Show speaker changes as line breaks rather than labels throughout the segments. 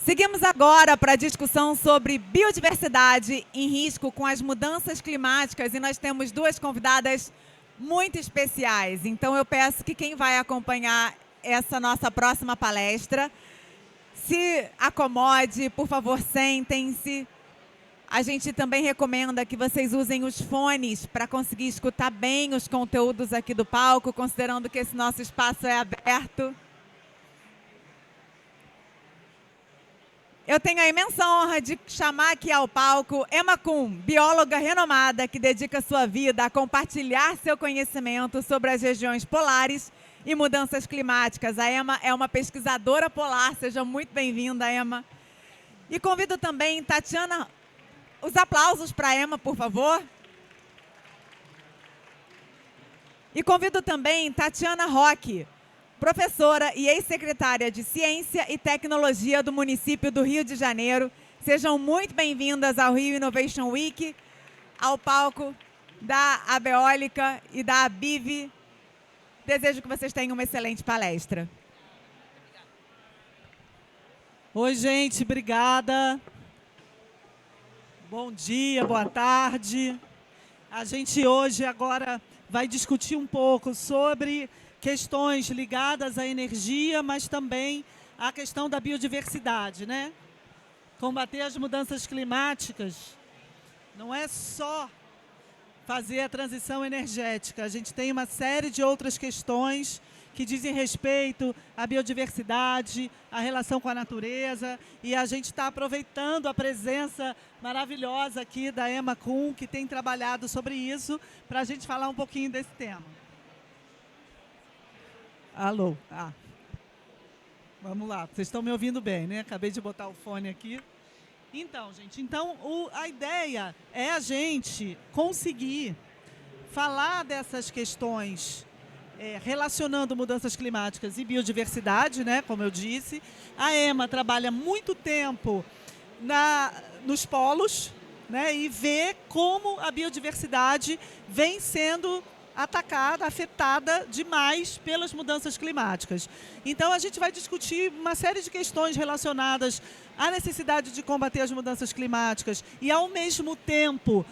Seguimos agora para a discussão sobre biodiversidade em risco com as mudanças climáticas e nós temos duas convidadas muito especiais. Então eu peço que quem vai acompanhar essa nossa próxima palestra se acomode, por favor, sentem-se. A gente também recomenda que vocês usem os fones para conseguir escutar bem os conteúdos aqui do palco, considerando que esse nosso espaço é aberto. Eu tenho a imensa honra de chamar aqui ao palco Emma Kuhn, bióloga renomada que dedica sua vida a compartilhar seu conhecimento sobre as regiões polares e mudanças climáticas. A Emma é uma pesquisadora polar, seja muito bem-vinda, Emma. E convido também Tatiana... Os aplausos para a Emma, por favor. E convido também Tatiana Roque, professora e ex-secretária de Ciência e Tecnologia do município do Rio de Janeiro. Sejam muito bem-vindas ao Rio Innovation Week, ao palco da Abeólica e da ABIV. Desejo que vocês tenham uma excelente palestra.
Oi, gente, obrigada. Bom dia, boa tarde. A gente hoje agora vai discutir um pouco sobre questões ligadas à energia, mas também à questão da biodiversidade, né? Combater as mudanças climáticas não é só fazer a transição energética. A gente tem uma série de outras questões que dizem respeito à biodiversidade, à relação com a natureza, e a gente está aproveitando a presença maravilhosa aqui da Emma Kuhn, que tem trabalhado sobre isso, para a gente falar um pouquinho desse tema. Alô? Vamos lá, vocês estão me ouvindo bem, né? Acabei de botar o fone aqui. Então, gente, a ideia é a gente conseguir falar dessas questões relacionando mudanças climáticas e biodiversidade, né, como eu disse. A Emma trabalha muito tempo nos polos, né, e vê como a biodiversidade vem sendo atacada, afetada demais pelas mudanças climáticas. Então, a gente vai discutir uma série de questões relacionadas à necessidade de combater as mudanças climáticas e, ao mesmo tempo,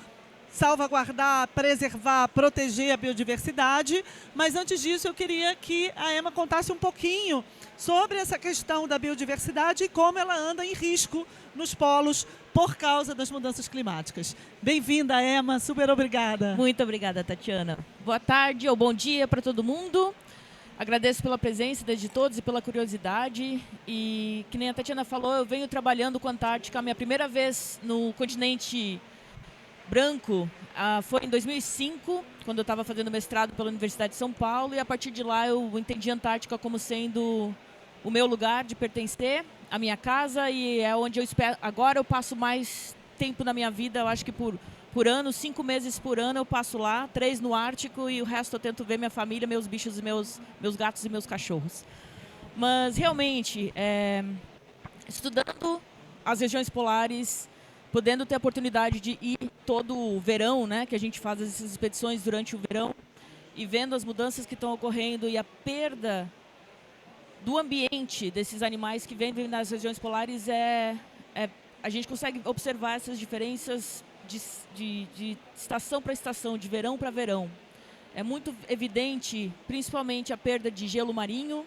salvaguardar, preservar, proteger a biodiversidade. Mas antes disso eu queria que a Emma contasse um pouquinho sobre essa questão da biodiversidade e como ela anda em risco nos polos por causa das mudanças climáticas. Bem-vinda, Emma, super obrigada.
Muito obrigada, Tatiana. Boa tarde ou bom dia para todo mundo. Agradeço pela presença de todos e pela curiosidade. E, que nem a Tatiana falou, eu venho trabalhando com a Antártica. A minha primeira vez no continente branco foi em 2005, quando eu estava fazendo mestrado pela Universidade de São Paulo, e a partir de lá eu entendi a Antártica como sendo o meu lugar de pertencer, a minha casa, e é onde eu espero. Agora eu passo mais tempo na minha vida, eu acho que por ano, 5 meses por ano eu passo lá, 3 no Ártico, e o resto eu tento ver minha família, meus bichos, meus gatos e meus cachorros. Mas realmente, estudando as regiões polares, podendo ter a oportunidade de ir todo o verão, né, que a gente faz essas expedições durante o verão, e vendo as mudanças que estão ocorrendo e a perda do ambiente desses animais que vivem nas regiões polares, a gente consegue observar essas diferenças de estação para estação, de verão para verão. É muito evidente, principalmente, a perda de gelo marinho,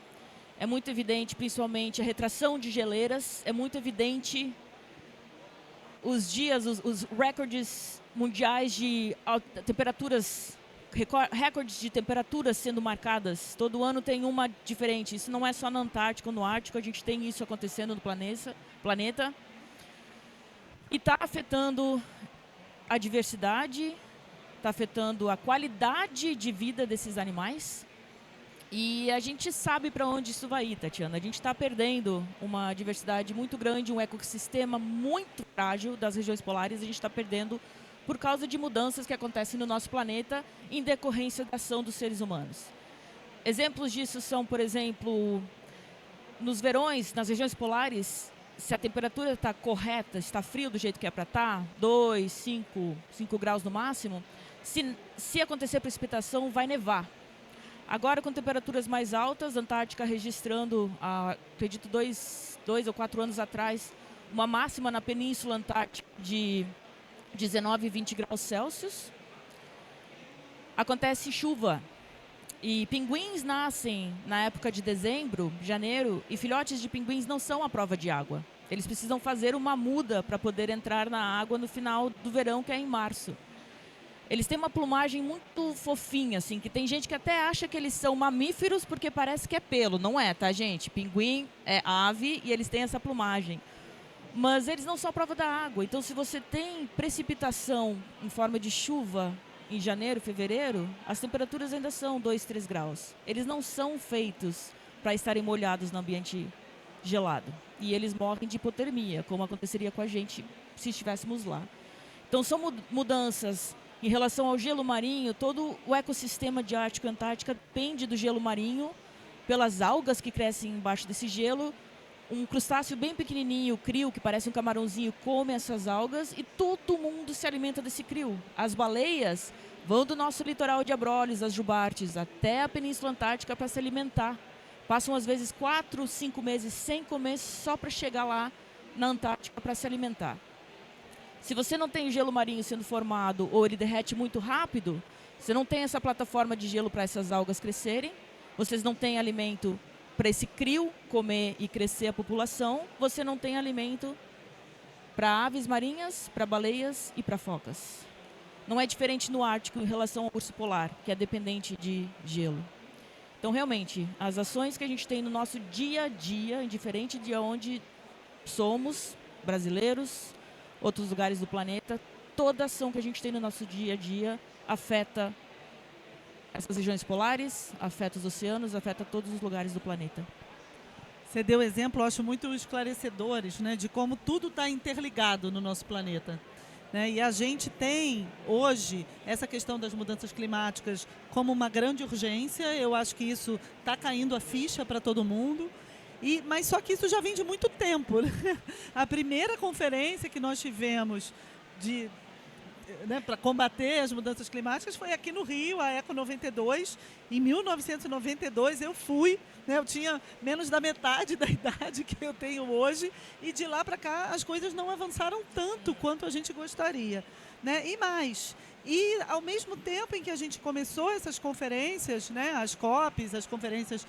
é muito evidente, principalmente, a retração de geleiras, é muito evidente os recordes mundiais de temperaturas, recordes de temperaturas sendo marcadas. Todo ano tem uma diferente. Isso não é só na Antártica ou no Ártico, a gente tem isso acontecendo no planeta. E está afetando a diversidade, está afetando a qualidade de vida desses animais. E a gente sabe para onde isso vai ir, Tatiana. A gente está perdendo uma diversidade muito grande, um ecossistema muito frágil das regiões polares. A gente está perdendo por causa de mudanças que acontecem no nosso planeta em decorrência da ação dos seres humanos. Exemplos disso são, por exemplo, nos verões, nas regiões polares, se a temperatura está correta, está frio do jeito que é para estar, 2, 5 graus no máximo, se acontecer precipitação, vai nevar. Agora, com temperaturas mais altas, a Antártica registrando, acredito, 2 ou 4 anos atrás, uma máxima na Península Antártica de 19 e 20 graus Celsius. Acontece chuva. E pinguins nascem na época de dezembro, janeiro, e filhotes de pinguins não são à prova de água. Eles precisam fazer uma muda para poder entrar na água no final do verão, que é em março. Eles têm uma plumagem muito fofinha, assim, que tem gente que até acha que eles são mamíferos porque parece que é pelo. Não é, tá, gente? Pinguim é ave e eles têm essa plumagem. Mas eles não são à prova da água. Então, se você tem precipitação em forma de chuva em janeiro, fevereiro, as temperaturas ainda são 2, 3 graus. Eles não são feitos para estarem molhados no ambiente gelado. E eles morrem de hipotermia, como aconteceria com a gente se estivéssemos lá. Então, são mudanças em relação ao gelo marinho. Todo o ecossistema de Ártico e Antártica depende do gelo marinho, pelas algas que crescem embaixo desse gelo. Um crustáceo bem pequenininho, o crio, que parece um camarãozinho, come essas algas e todo mundo se alimenta desse crio. As baleias vão do nosso litoral de Abrolhos, as jubartes, até a Península Antártica para se alimentar. Passam, às vezes, 4, 5 meses sem comer só para chegar lá na Antártica para se alimentar. Se você não tem gelo marinho sendo formado ou ele derrete muito rápido, você não tem essa plataforma de gelo para essas algas crescerem, vocês não têm alimento para esse crio comer e crescer a população, você não tem alimento para aves marinhas, para baleias e para focas. Não é diferente no Ártico em relação ao urso polar, que é dependente de gelo. Então, realmente, as ações que a gente tem no nosso dia a dia, indiferente de onde somos, brasileiros, outros lugares do planeta, toda ação que a gente tem no nosso dia a dia afeta essas regiões polares, afeta os oceanos, afeta todos os lugares do planeta.
Você deu exemplo, eu acho, muito esclarecedores, né, de como tudo está interligado no nosso planeta. Né? E a gente tem, hoje, essa questão das mudanças climáticas como uma grande urgência. Eu acho que isso está caindo a ficha para todo mundo. Mas só que isso já vem de muito tempo. Né? A primeira conferência que nós tivemos para combater as mudanças climáticas foi aqui no Rio, a Eco 92. Em 1992 eu fui, né, eu tinha menos da metade da idade que eu tenho hoje, e de lá para cá as coisas não avançaram tanto quanto a gente gostaria. Né? E ao mesmo tempo em que a gente começou essas conferências, né, as COPs, as conferências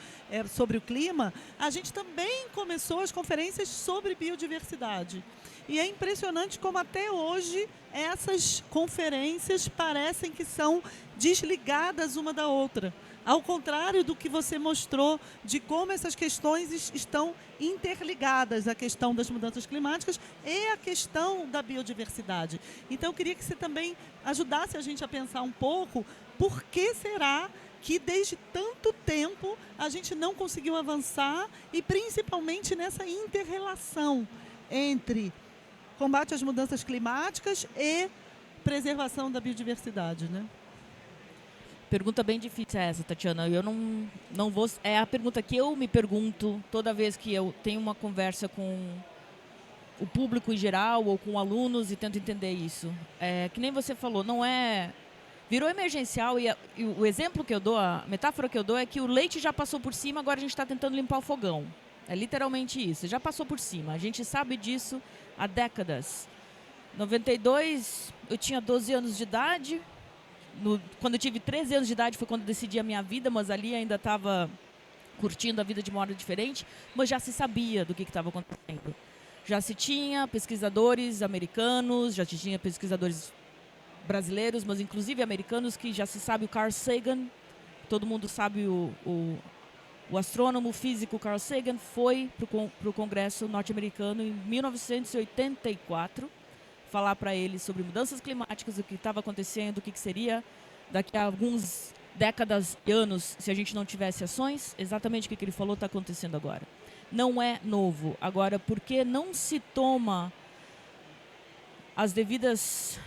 sobre o clima, a gente também começou as conferências sobre biodiversidade. E é impressionante como até hoje essas conferências parecem que são desligadas uma da outra. Ao contrário do que você mostrou de como essas questões estão interligadas, a questão das mudanças climáticas e a questão da biodiversidade. Então, eu queria que você também ajudasse a gente a pensar um pouco por que será que desde tanto tempo a gente não conseguiu avançar, e principalmente nessa inter-relação entre combate às mudanças climáticas e preservação da biodiversidade, né?
Pergunta bem difícil essa, Tatiana. Eu não vou. É a pergunta que eu me pergunto toda vez que eu tenho uma conversa com o público em geral ou com alunos e tento entender isso. Que nem você falou, não é. Virou emergencial e o exemplo que eu dou, a metáfora que eu dou é que o leite já passou por cima, agora a gente está tentando limpar o fogão. É literalmente isso. Já passou por cima. A gente sabe disso há décadas. Em 92, eu tinha 12 anos de idade. Quando eu tive 13 anos de idade foi quando eu decidi a minha vida, mas ali ainda estava curtindo a vida de modo diferente, mas já se sabia do que estava acontecendo. Já se tinha pesquisadores americanos, já se tinha pesquisadores brasileiros, mas inclusive americanos, que já se sabe o Carl Sagan, todo mundo sabe o astrônomo físico Carl Sagan foi para o Congresso norte-americano em 1984, falar para eles sobre mudanças climáticas, o que estava acontecendo, o que seria daqui a alguns décadas e anos se a gente não tivesse ações. Exatamente o que ele falou está acontecendo agora. Não é novo. Agora, por que não se toma as devidas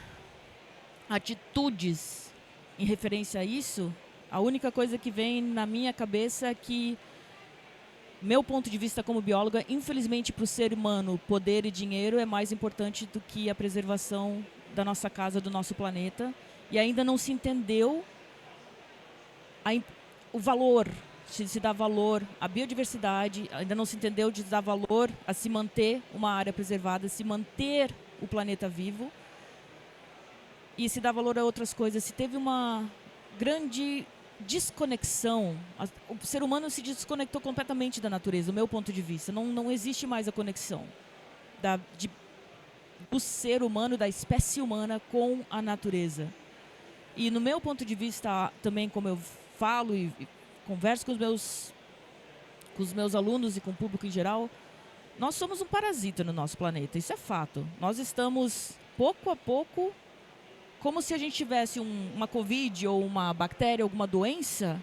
atitudes em referência a isso? A única coisa que vem na minha cabeça é que, meu ponto de vista como bióloga, infelizmente para o ser humano, poder e dinheiro é mais importante do que a preservação da nossa casa, do nosso planeta. E ainda não se entendeu o valor se dá valor à biodiversidade, ainda não se entendeu de dar valor a se manter uma área preservada, se manter o planeta vivo e se dá valor a outras coisas. Se teve uma grande desconexão, o ser humano se desconectou completamente da natureza, do meu ponto de vista. Não existe mais a conexão do ser humano, da espécie humana com a natureza. E no meu ponto de vista, também como eu falo e converso com os meus alunos e com o público em geral, nós somos um parasita no nosso planeta, isso é fato. Nós estamos, pouco a pouco, como se a gente tivesse uma Covid ou uma bactéria, alguma doença,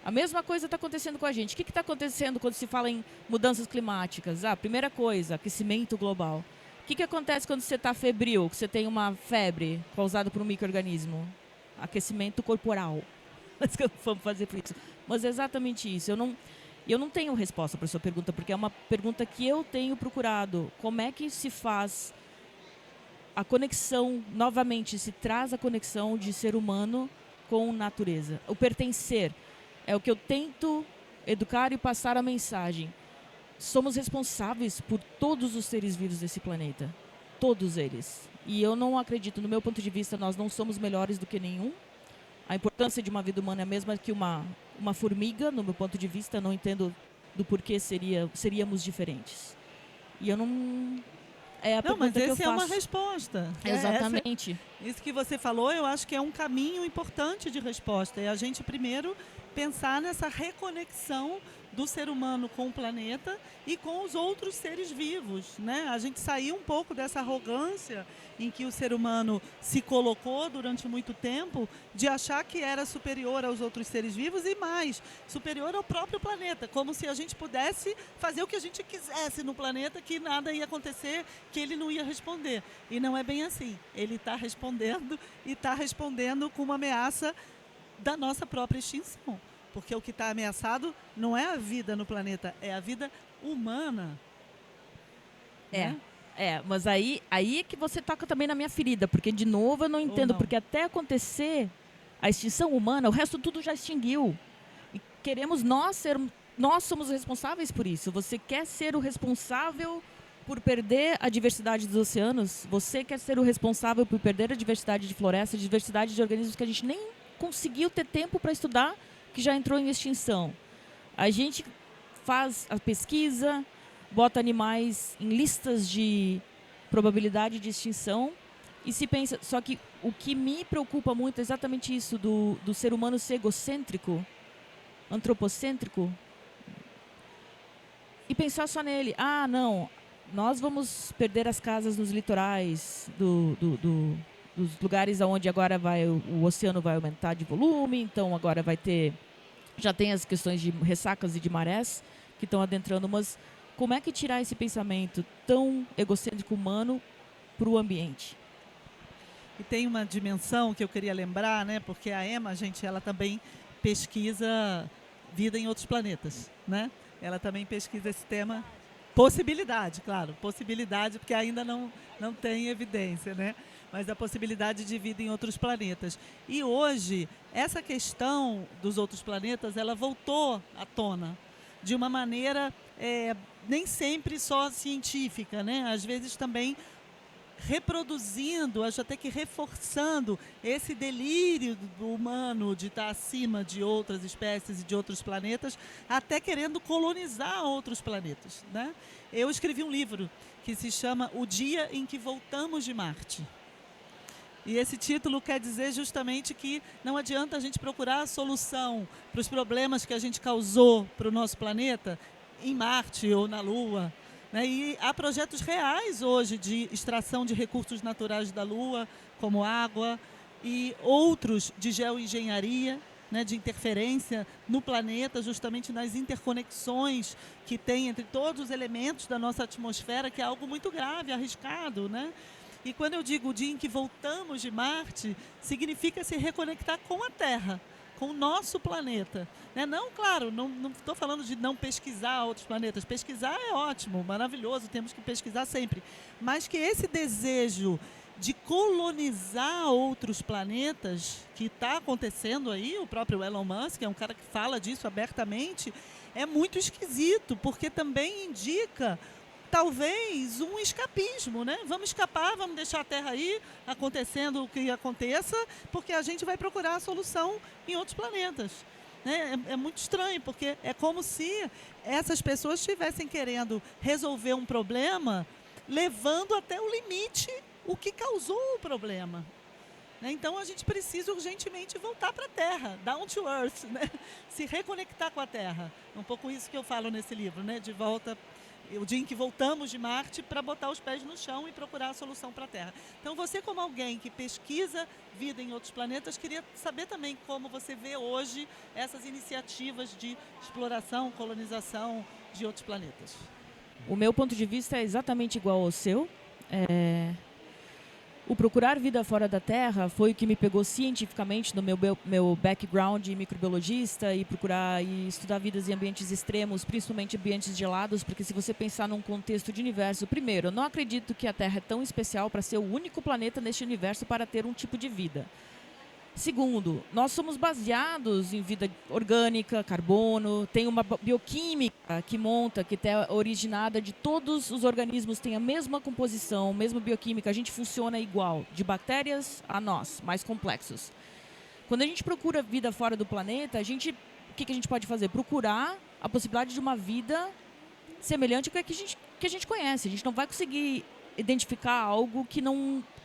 a mesma coisa está acontecendo com a gente. O que está acontecendo quando se fala em mudanças climáticas? Primeira coisa, aquecimento global. O que acontece quando você está febril, que você tem uma febre causada por um micro-organismo? Aquecimento corporal. Vamos fazer por isso. Mas é exatamente isso. Eu não tenho resposta para a sua pergunta, porque é uma pergunta que eu tenho procurado. Como é que se faz a conexão, novamente, se traz a conexão de ser humano com natureza? O pertencer é o que eu tento educar e passar a mensagem. Somos responsáveis por todos os seres vivos desse planeta. Todos eles. E eu não acredito, no meu ponto de vista, nós não somos melhores do que nenhum. A importância de uma vida humana é a mesma que uma formiga, no meu ponto de vista. Não entendo do porquê seríamos diferentes. E eu não... É a pergunta que eu faço.
Mas essa é uma resposta.
Exatamente.
Isso que você falou, eu acho que é um caminho importante de resposta. É a gente primeiro pensar nessa reconexão do ser humano com o planeta e com os outros seres vivos, né? A gente saiu um pouco dessa arrogância em que o ser humano se colocou durante muito tempo de achar que era superior aos outros seres vivos e mais, superior ao próprio planeta, como se a gente pudesse fazer o que a gente quisesse no planeta, que nada ia acontecer, que ele não ia responder. E não é bem assim. Ele está respondendo e está respondendo com uma ameaça da nossa própria extinção. Porque o que está ameaçado não é a vida no planeta, é a vida humana.
Mas aí é que você toca também na minha ferida, porque, de novo, eu não entendo, porque até acontecer a extinção humana, o resto tudo já extinguiu. E queremos nós somos responsáveis por isso. Você quer ser o responsável por perder a diversidade dos oceanos? Você quer ser o responsável por perder a diversidade de florestas, a diversidade de organismos que a gente nem conseguiu ter tempo para estudar, que já entrou em extinção? A gente faz a pesquisa, bota animais em listas de probabilidade de extinção e se pensa... Só que o que me preocupa muito é exatamente isso, do ser humano ser egocêntrico, antropocêntrico, e pensar só nele. Não, nós vamos perder as casas nos litorais dos lugares onde agora o oceano vai aumentar de volume, então agora já tem as questões de ressacas e de marés que estão adentrando, mas como é que tirar esse pensamento tão egocêntrico humano para o ambiente?
E tem uma dimensão que eu queria lembrar, né? Porque a Emma, ela também pesquisa vida em outros planetas, né? Ela também pesquisa esse tema. Possibilidade, claro. Possibilidade, porque ainda não tem evidência, né? Mas a possibilidade de vida em outros planetas. E hoje, essa questão dos outros planetas, ela voltou à tona de uma maneira nem sempre só científica, né? Às vezes também reproduzindo, acho até que reforçando esse delírio do humano de estar acima de outras espécies e de outros planetas, até querendo colonizar outros planetas, né? Eu escrevi um livro que se chama O Dia em que Voltamos de Marte. E esse título quer dizer justamente que não adianta a gente procurar a solução para os problemas que a gente causou para o nosso planeta em Marte ou na Lua, né? E há projetos reais hoje de extração de recursos naturais da Lua, como água, e outros de geoengenharia, né, de interferência no planeta, justamente nas interconexões que tem entre todos os elementos da nossa atmosfera, que é algo muito grave, arriscado, né? E quando eu digo o dia em que voltamos de Marte, significa se reconectar com a Terra, com o nosso planeta, né? Não, claro, não estou falando de não pesquisar outros planetas. Pesquisar é ótimo, maravilhoso, temos que pesquisar sempre. Mas que esse desejo de colonizar outros planetas, que está acontecendo aí, o próprio Elon Musk é um cara que fala disso abertamente, é muito esquisito, porque também indica talvez um escapismo, né? Vamos escapar, vamos deixar a Terra aí, acontecendo o que aconteça, porque a gente vai procurar a solução em outros planetas. Né? É muito estranho, porque é como se essas pessoas estivessem querendo resolver um problema, levando até o limite o que causou o problema. Né? Então, a gente precisa urgentemente voltar para a Terra, down to earth, né? Se reconectar com a Terra. É um pouco isso que eu falo nesse livro, né? De volta, o dia em que voltamos de Marte para botar os pés no chão e procurar a solução para a Terra. Então, você como alguém que pesquisa vida em outros planetas, queria saber também como você vê hoje essas iniciativas de exploração, colonização de outros planetas.
O meu ponto de vista é exatamente igual ao seu. O procurar vida fora da Terra foi o que me pegou cientificamente no meu background de microbiologista e procurar e estudar vidas em ambientes extremos, principalmente ambientes gelados, porque se você pensar num contexto de universo, primeiro, eu não acredito que a Terra é tão especial para ser o único planeta neste universo para ter um tipo de vida. Segundo, nós somos baseados em vida orgânica, carbono, tem uma bioquímica que é originada de todos os organismos, tem a mesma composição, mesma bioquímica, a gente funciona igual, de bactérias a nós, mais complexos. Quando a gente procura vida fora do planeta, o que a gente pode fazer? Procurar a possibilidade de uma vida semelhante ao que a gente conhece. A gente não vai conseguir identificar algo que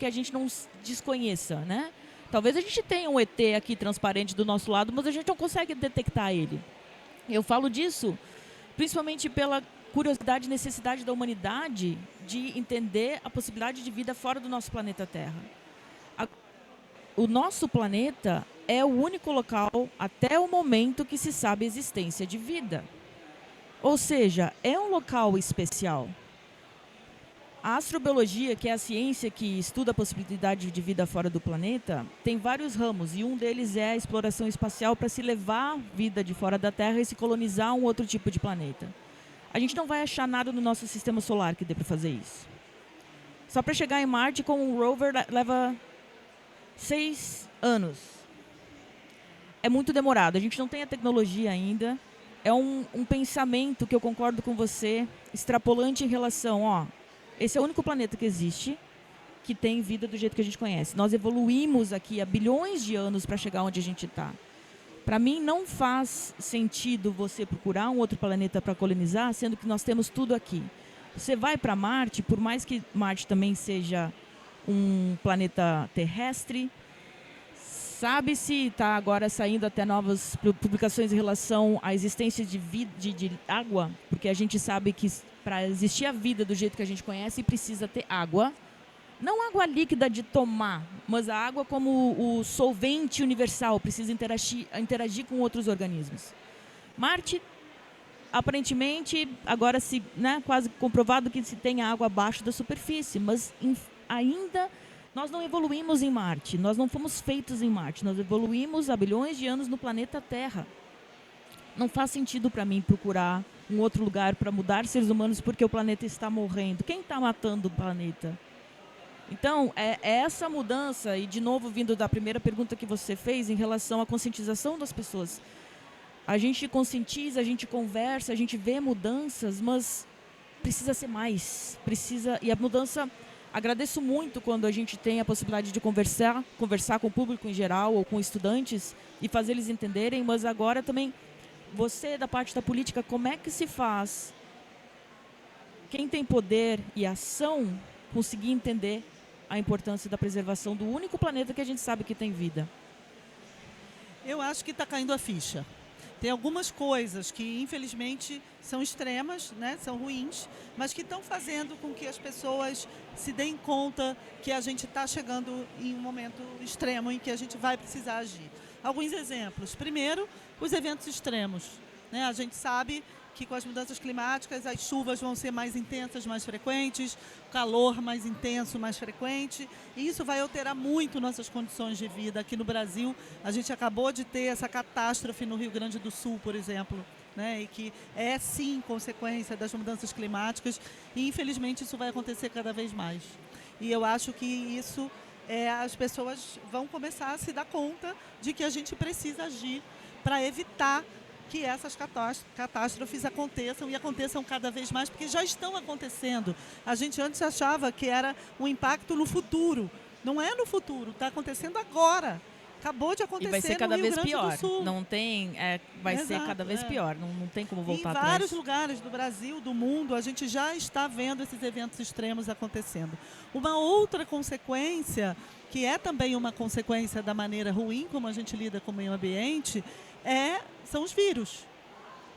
a gente não desconheça, né? Talvez a gente tenha um ET aqui transparente do nosso lado, mas a gente não consegue detectar ele. Eu falo disso principalmente pela curiosidade e necessidade da humanidade de entender a possibilidade de vida fora do nosso planeta Terra. O nosso planeta é o único local, até o momento, que se sabe a existência de vida. Ou seja, é um local especial. A astrobiologia, que é a ciência que estuda a possibilidade de vida fora do planeta, tem vários ramos, e um deles é a exploração espacial para se levar vida de fora da Terra e se colonizar um outro tipo de planeta. A gente não vai achar nada no nosso sistema solar que dê para fazer isso. Só para chegar em Marte com um rover leva 6 anos. É muito demorado, a gente não tem a tecnologia ainda. É um pensamento que eu concordo com você, extrapolante em relação, esse é o único planeta que existe que tem vida do jeito que a gente conhece. Nós evoluímos aqui há bilhões de anos para chegar onde a gente está. Para mim, não faz sentido você procurar um outro planeta para colonizar, sendo que nós temos tudo aqui. Você vai para Marte, por mais que Marte também seja um planeta terrestre, sabe-se, está agora saindo até novas publicações em relação à existência de água, porque a gente sabe que para existir a vida do jeito que a gente conhece, precisa ter água. Não água líquida de tomar, mas a água como o solvente universal, precisa interagir com outros organismos. Marte, aparentemente, agora quase comprovado que se tem água abaixo da superfície, mas ainda nós não evoluímos em Marte, nós não fomos feitos em Marte, nós evoluímos há bilhões de anos no planeta Terra. Não faz sentido para mim procurar um outro lugar para mudar seres humanos porque o planeta está morrendo. Quem está matando o planeta? Então, é essa mudança, e de novo vindo da primeira pergunta que você fez em relação à conscientização das pessoas. A gente conscientiza, a gente conversa, a gente vê mudanças, mas precisa ser mais. E a mudança, agradeço muito quando a gente tem a possibilidade de conversar com o público em geral ou com estudantes e fazer eles entenderem, mas agora também você, da parte da política, como é que se faz quem tem poder e ação conseguir entender a importância da preservação do único planeta que a gente sabe que tem vida?
Eu acho que está caindo a ficha. Tem algumas coisas que, infelizmente, são extremas, né? São ruins, mas que estão fazendo com que as pessoas se deem conta que a gente está chegando em um momento extremo em que a gente vai precisar agir. Alguns exemplos. Primeiro, os eventos extremos. Né? A gente sabe que com as mudanças climáticas as chuvas vão ser mais intensas, mais frequentes, o calor mais intenso, mais frequente, e isso vai alterar muito nossas condições de vida. Aqui no Brasil, a gente acabou de ter essa catástrofe no Rio Grande do Sul, por exemplo, né? E que é sim consequência das mudanças climáticas, e infelizmente isso vai acontecer cada vez mais. E eu acho que isso as pessoas vão começar a se dar conta de que a gente precisa agir para evitar que essas catástrofes aconteçam e aconteçam cada vez mais, porque já estão acontecendo. A gente antes achava que era um impacto no futuro. Não é no futuro, está acontecendo agora. Acabou de acontecer
E vai ser cada
no Rio
vez
Grande
pior.
do Sul.
Não tem, vai ser
Exato,
cada vez pior. Não tem como voltar
Em
atrás.
vários lugares do Brasil, do mundo, a gente já está vendo esses eventos extremos acontecendo. Uma outra consequência, que é também uma consequência da maneira ruim como a gente lida com o meio ambiente, são os vírus.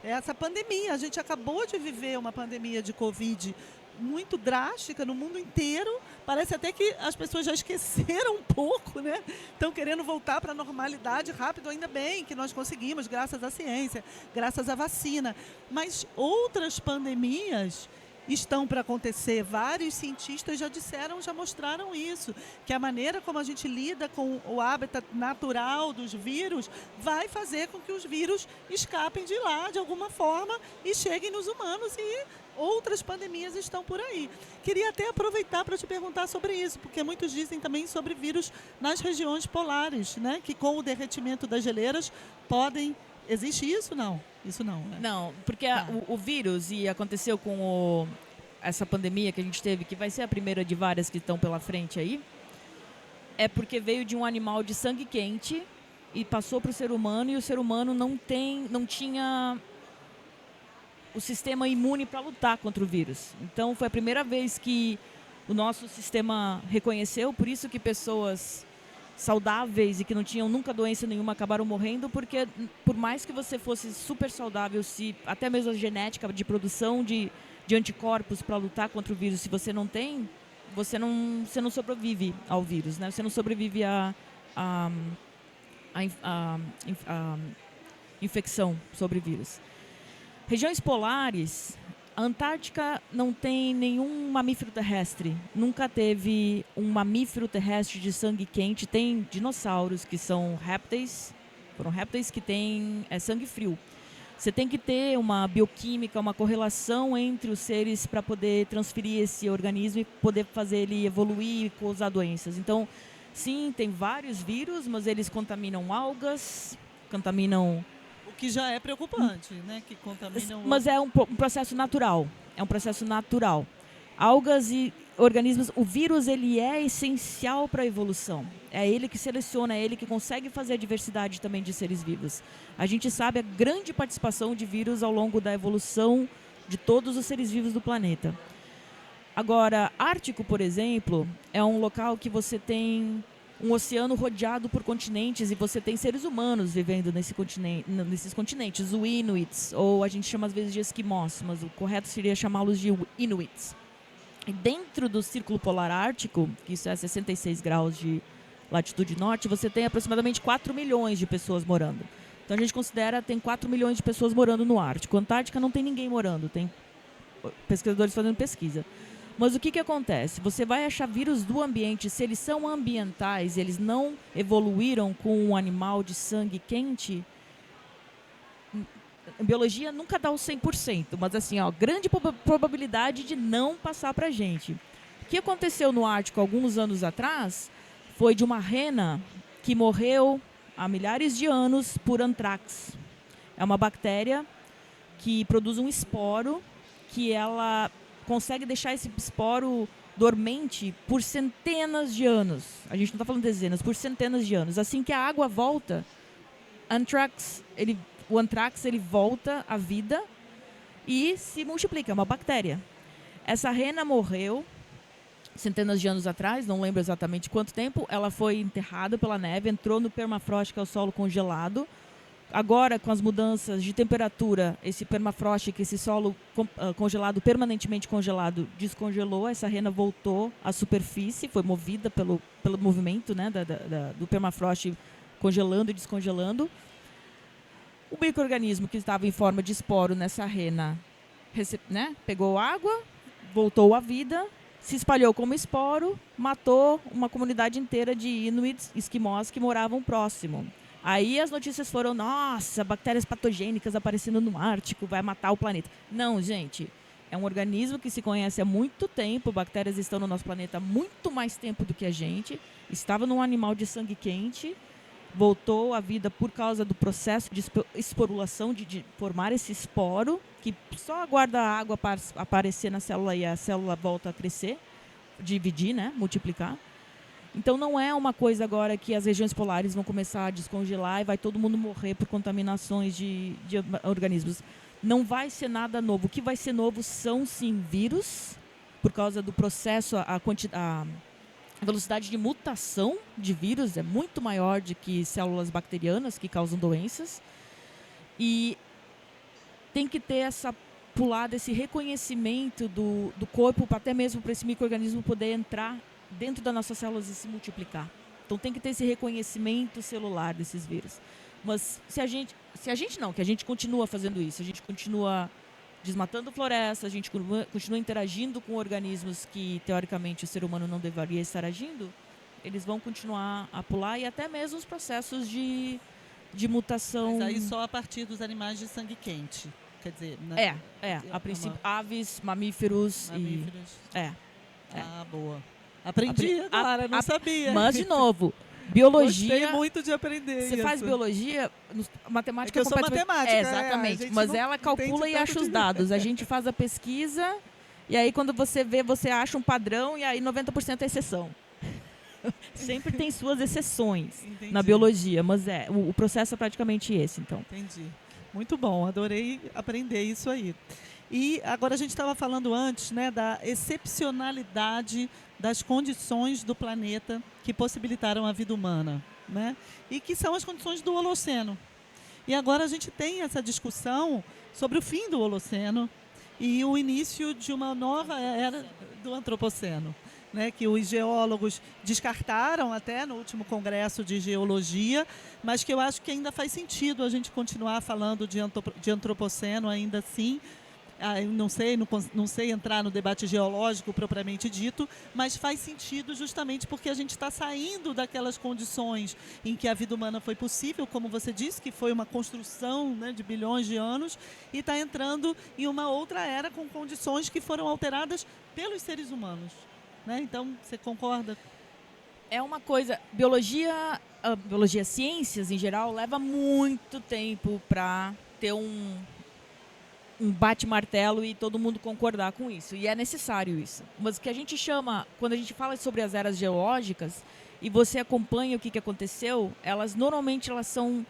Essa pandemia, a gente acabou de viver uma pandemia de Covid muito drástica no mundo inteiro. Parece até que as pessoas já esqueceram um pouco, né? Estão querendo voltar para a normalidade rápido, ainda bem que nós conseguimos, graças à ciência, graças à vacina. Mas outras pandemias estão para acontecer. Vários cientistas já disseram, já mostraram isso, que a maneira como a gente lida com o hábitat natural dos vírus vai fazer com que os vírus escapem de lá de alguma forma e cheguem nos humanos, e outras pandemias estão por aí. Queria até aproveitar para te perguntar sobre isso, porque muitos dizem também sobre vírus nas regiões polares, né? Que com o derretimento das geleiras podem... Existe isso? Não. Isso não, né?
Não, porque
Tá.
o vírus, e aconteceu com essa pandemia que a gente teve, que vai ser a primeira de várias que estão pela frente aí, é porque veio de um animal de sangue quente e passou para o ser humano, e o ser humano não tinha o sistema imune para lutar contra o vírus. Então foi a primeira vez que o nosso sistema reconheceu, por isso que pessoas saudáveis e que não tinham nunca doença nenhuma acabaram morrendo, porque por mais que você fosse super saudável, se até mesmo a genética de produção de anticorpos para lutar contra o vírus, se você não tem, você não sobrevive ao vírus, né? Você não sobrevive à infecção sobre vírus. Regiões polares, a Antártica não tem nenhum mamífero terrestre. Nunca teve um mamífero terrestre de sangue quente. Tem dinossauros, que são répteis. Foram répteis que têm sangue frio. Você tem que ter uma bioquímica, uma correlação entre os seres para poder transferir esse organismo e poder fazer ele evoluir e causar doenças. Então, sim, tem vários vírus, mas eles contaminam algas, contaminam...
O que já é preocupante, né? Que contaminam...
Mas é um processo natural. É um processo natural. Algas e organismos... O vírus, ele é essencial para a evolução. É ele que seleciona, é ele que consegue fazer a diversidade também de seres vivos. A gente sabe a grande participação de vírus ao longo da evolução de todos os seres vivos do planeta. Agora, Ártico, por exemplo, é um local que você tem um oceano rodeado por continentes e você tem seres humanos vivendo nesses continentes, os Inuits, ou a gente chama às vezes de esquimós, mas o correto seria chamá-los de Inuits. E dentro do Círculo Polar Ártico, que isso é 66 graus de latitude norte, você tem aproximadamente 4 milhões de pessoas morando. Então a gente considera que tem 4 milhões de pessoas morando no Ártico. Antártica não tem ninguém morando, tem pesquisadores fazendo pesquisa. Mas o que acontece? Você vai achar vírus do ambiente, se eles são ambientais, eles não evoluíram com um animal de sangue quente, a biologia nunca dá o 100%, mas assim, grande probabilidade de não passar para a gente. O que aconteceu no Ártico alguns anos atrás foi de uma rena que morreu há milhares de anos por antrax. É uma bactéria que produz um esporo que ela consegue deixar esse esporo dormente por centenas de anos. A gente não está falando dezenas, por centenas de anos. Assim que a água volta, o antrax ele volta à vida e se multiplica, é uma bactéria. Essa rena morreu centenas de anos atrás, não lembro exatamente quanto tempo. Ela foi enterrada pela neve, entrou no permafrost, que é o solo congelado. Agora, com as mudanças de temperatura, esse permafrost, que esse solo congelado, permanentemente congelado, descongelou. Essa rena voltou à superfície, foi movida pelo movimento, né, do permafrost congelando e descongelando. O micro-organismo que estava em forma de esporo nessa rena, né, pegou água, voltou à vida, se espalhou como esporo, matou uma comunidade inteira de Inuits, esquimós, que moravam próximo. Aí as notícias foram, nossa, bactérias patogênicas aparecendo no Ártico, vai matar o planeta. Não, gente, É um organismo que se conhece há muito tempo, bactérias estão no nosso planeta há muito mais tempo do que a gente. Estava num animal de sangue quente, voltou à vida por causa do processo de esporulação, de formar esse esporo, que só aguarda a água aparecer na célula e a célula volta a crescer, dividir, né, multiplicar. Então não é uma coisa agora que as regiões polares vão começar a descongelar e vai todo mundo morrer por contaminações de organismos. Não vai ser nada novo. O que vai ser novo são, sim, vírus, por causa do processo, a velocidade de mutação de vírus é muito maior do que células bacterianas que causam doenças. E tem que ter essa pulada, esse reconhecimento do corpo, até mesmo para esse micro-organismo poder entrar dentro das nossas células e se multiplicar. Então tem que ter esse reconhecimento celular desses vírus. Mas que a gente continua fazendo isso, a gente continua desmatando florestas, a gente continua interagindo com organismos que, teoricamente, o ser humano não deveria estar agindo, eles vão continuar a pular e até mesmo os processos de mutação...
Mas aí só a partir dos animais de sangue quente, quer dizer... Né?
A princípio, aves, mamíferos e...
Ah, boa. Aprendi agora, não sabia.
Mas, de novo... Biologia.
Gostei muito de aprender.
Você faz biologia, matemática.
É que eu sou matemática.
Exatamente. Mas ela calcula e acha os dados. A gente faz a pesquisa e aí quando você vê, você acha um padrão e aí 90% é exceção. Sempre tem suas exceções na biologia, mas o processo é praticamente esse, então.
Entendi. Muito bom, adorei aprender isso aí. E agora a gente estava falando antes, né, da excepcionalidade das condições do planeta que possibilitaram a vida humana, né? E que são as condições do Holoceno. E agora a gente tem essa discussão sobre o fim do Holoceno e o início de uma nova era do Antropoceno, né, que os geólogos descartaram até no último congresso de geologia, mas que eu acho que ainda faz sentido a gente continuar falando de Antropoceno ainda assim. Eu não sei entrar no debate geológico propriamente dito, mas faz sentido justamente porque a gente está saindo daquelas condições em que a vida humana foi possível, como você disse, que foi uma construção, né, de bilhões de anos, e está entrando em uma outra era com condições que foram alteradas pelos seres humanos. Né? Então, você concorda?
É uma coisa... Biologia, ciências em geral, leva muito tempo para ter um bate-martelo e todo mundo concordar com isso. E é necessário isso. Mas o que a gente chama, quando a gente fala sobre as eras geológicas, e você acompanha o que aconteceu, normalmente elas são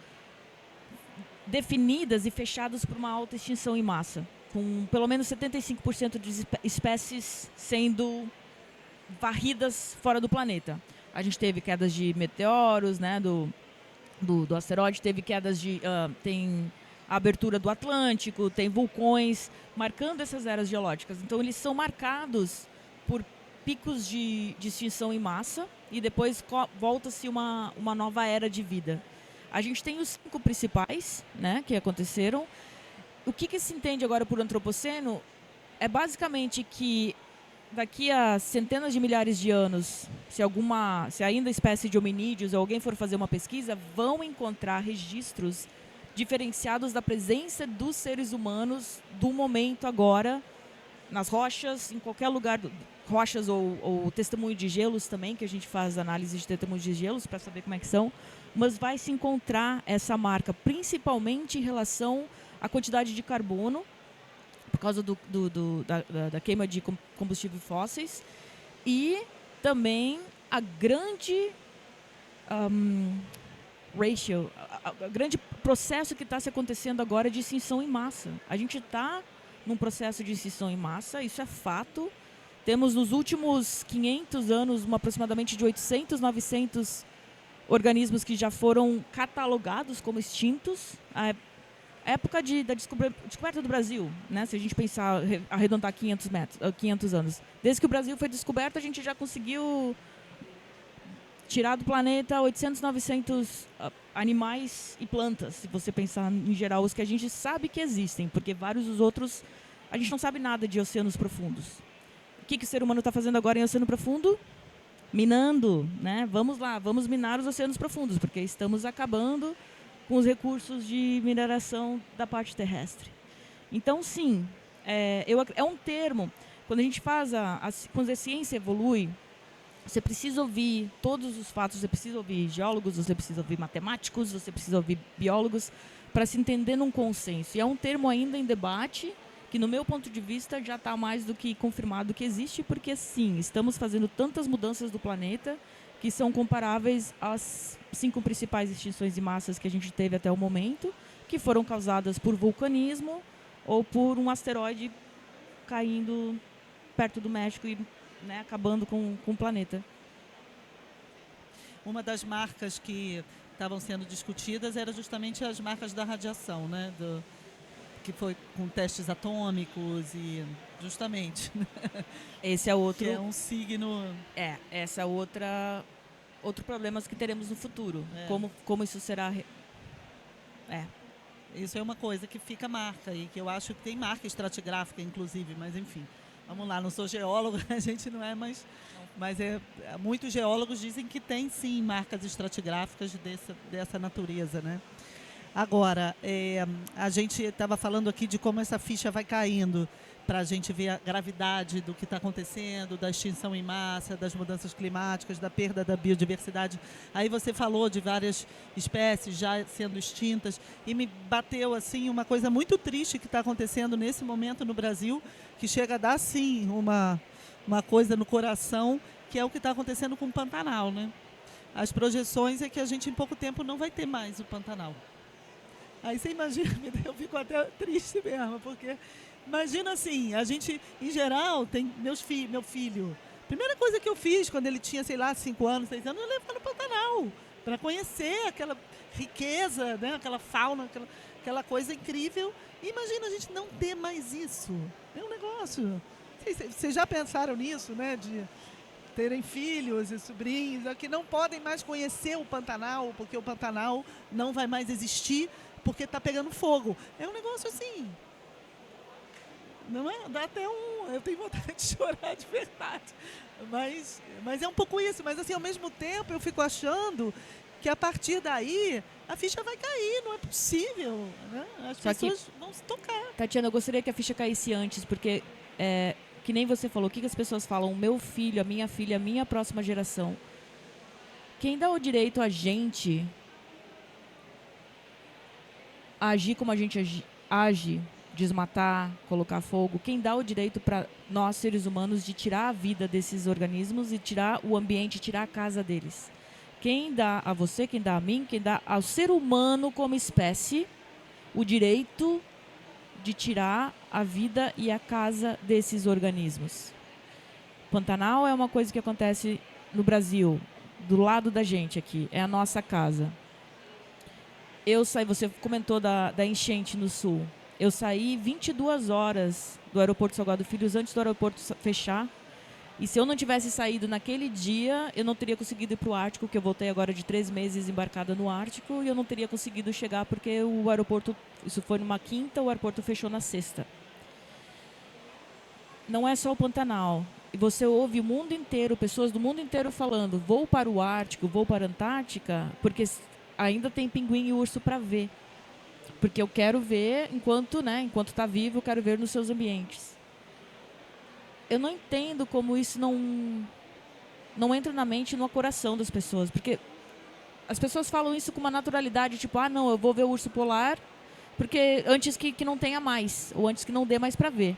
definidas e fechadas por uma alta extinção em massa, com pelo menos 75% de espécies sendo varridas fora do planeta. A gente teve quedas de meteoros, né, do asteroide, teve quedas de... tem a abertura do Atlântico, tem vulcões, marcando essas eras geológicas. Então, eles são marcados por picos de extinção em massa e depois volta-se uma nova era de vida. A gente tem os 5 principais, né, que aconteceram. O que se entende agora por Antropoceno é basicamente que daqui a centenas de milhares de anos, se ainda espécie de hominídeos ou alguém for fazer uma pesquisa, vão encontrar registros diferenciados da presença dos seres humanos do momento agora, nas rochas, em qualquer lugar, rochas ou testemunho de gelos também, que a gente faz análise de testemunhos de gelos para saber como é que são, mas vai se encontrar essa marca, principalmente em relação à quantidade de carbono, por causa da queima de combustíveis fósseis, e também a grande... ratio, o grande processo que está se acontecendo agora de extinção em massa. A gente está num processo de extinção em massa, isso é fato. Temos nos últimos 500 anos aproximadamente de 800, 900 organismos que já foram catalogados como extintos. A época da descoberta do Brasil, né? Se a gente pensar, arredondar 500 anos. Desde que o Brasil foi descoberto, a gente já conseguiu tirar do planeta 800, 900 animais e plantas, se você pensar em geral, os que a gente sabe que existem, porque vários dos outros, a gente não sabe nada de oceanos profundos. O que o ser humano está fazendo agora em oceano profundo? Minando, né? Vamos lá, vamos minar os oceanos profundos, porque estamos acabando com os recursos de mineração da parte terrestre. Então, sim, É um termo. Quando a gente faz quando a ciência evolui, você precisa ouvir todos os fatos, você precisa ouvir geólogos, você precisa ouvir matemáticos, você precisa ouvir biólogos, para se entender num consenso. E é um termo ainda em debate, que no meu ponto de vista já está mais do que confirmado que existe, porque sim, estamos fazendo tantas mudanças do planeta que são comparáveis às 5 principais extinções de massas que a gente teve até o momento, que foram causadas por vulcanismo ou por um asteroide caindo perto do México e, né, acabando com o planeta.
Uma das marcas que estavam sendo discutidas era justamente as marcas da radiação, né? Que foi com testes atômicos e justamente.
Esse é outro.
Que é um signo.
Essa é outro problema que teremos no futuro. Como isso será.
Isso é uma coisa que fica marca e que eu acho que tem marca estratigráfica, inclusive, mas enfim. Vamos lá, não sou geólogo, a gente não é, mas muitos geólogos dizem que tem sim marcas estratigráficas dessa natureza, né? Agora, a gente estava falando aqui de como essa ficha vai caindo para a gente ver a gravidade do que está acontecendo, da extinção em massa, das mudanças climáticas, da perda da biodiversidade. Aí você falou de várias espécies já sendo extintas e me bateu assim uma coisa muito triste que está acontecendo nesse momento no Brasil, que chega a dar sim uma coisa no coração, que é o que está acontecendo com o Pantanal, né? As projeções é que a gente em pouco tempo não vai ter mais o Pantanal. Aí você imagina, eu fico até triste mesmo, porque imagina assim, a gente, em geral, tem meu filho. Primeira coisa que eu fiz quando ele tinha, sei lá, 5 anos, 6 anos, eu levei no Pantanal, para conhecer aquela riqueza, né? Aquela fauna, aquela coisa incrível. E imagina a gente não ter mais isso. É um negócio. Vocês já pensaram nisso, né? De terem filhos e sobrinhos que não podem mais conhecer o Pantanal, porque o Pantanal não vai mais existir, porque está pegando fogo. É um negócio assim. Não é? Dá até eu tenho vontade de chorar de verdade. Mas é um pouco isso. Mas assim, ao mesmo tempo, eu fico achando que a partir daí a ficha vai cair. Não é possível. Né? As pessoas vão se tocar.
Tatiana, eu gostaria que a ficha caísse antes, porque, que nem você falou, o que as pessoas falam? O meu filho, a minha próxima geração. Quem dá o direito a gente a agir como a gente age, desmatar, colocar fogo, quem dá o direito para nós, seres humanos, de tirar a vida desses organismos e tirar o ambiente, tirar a casa deles? Quem dá a você, quem dá a mim, quem dá ao ser humano como espécie o direito de tirar a vida e a casa desses organismos? Pantanal é uma coisa que acontece no Brasil, do lado da gente aqui, é a nossa casa. Você comentou da enchente no sul. Eu saí 22 horas do aeroporto Salgado Filho antes do aeroporto fechar. E se eu não tivesse saído naquele dia, eu não teria conseguido ir para o Ártico, que eu voltei agora de 3 meses embarcada no Ártico, e eu não teria conseguido chegar porque o aeroporto, isso foi numa quinta, o aeroporto fechou na sexta. Não é só o Pantanal. E você ouve o mundo inteiro, pessoas do mundo inteiro falando, vou para o Ártico, vou para a Antártica, porque ainda tem pinguim e urso para ver. Porque eu quero ver, enquanto está vivo, eu quero ver nos seus ambientes. Eu não entendo como isso não entra na mente e no coração das pessoas. Porque as pessoas falam isso com uma naturalidade, tipo, não, eu vou ver o urso polar porque antes que não tenha mais, ou antes que não dê mais para ver.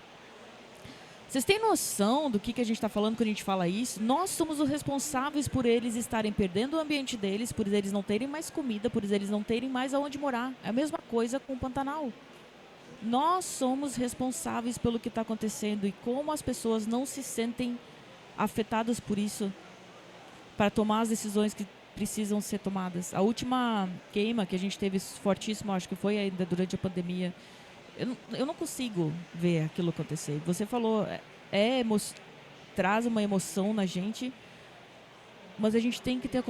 Vocês têm noção do que a gente está falando quando a gente fala isso? Nós somos os responsáveis por eles estarem perdendo o ambiente deles, por eles não terem mais comida, por eles não terem mais aonde morar. É a mesma coisa com o Pantanal. Nós somos responsáveis pelo que está acontecendo e como as pessoas não se sentem afetadas por isso para tomar as decisões que precisam ser tomadas. A última queima que a gente teve fortíssima, acho que foi ainda durante a pandemia, eu não consigo ver aquilo acontecer. Você falou, traz uma emoção na gente, mas a gente tem que ter a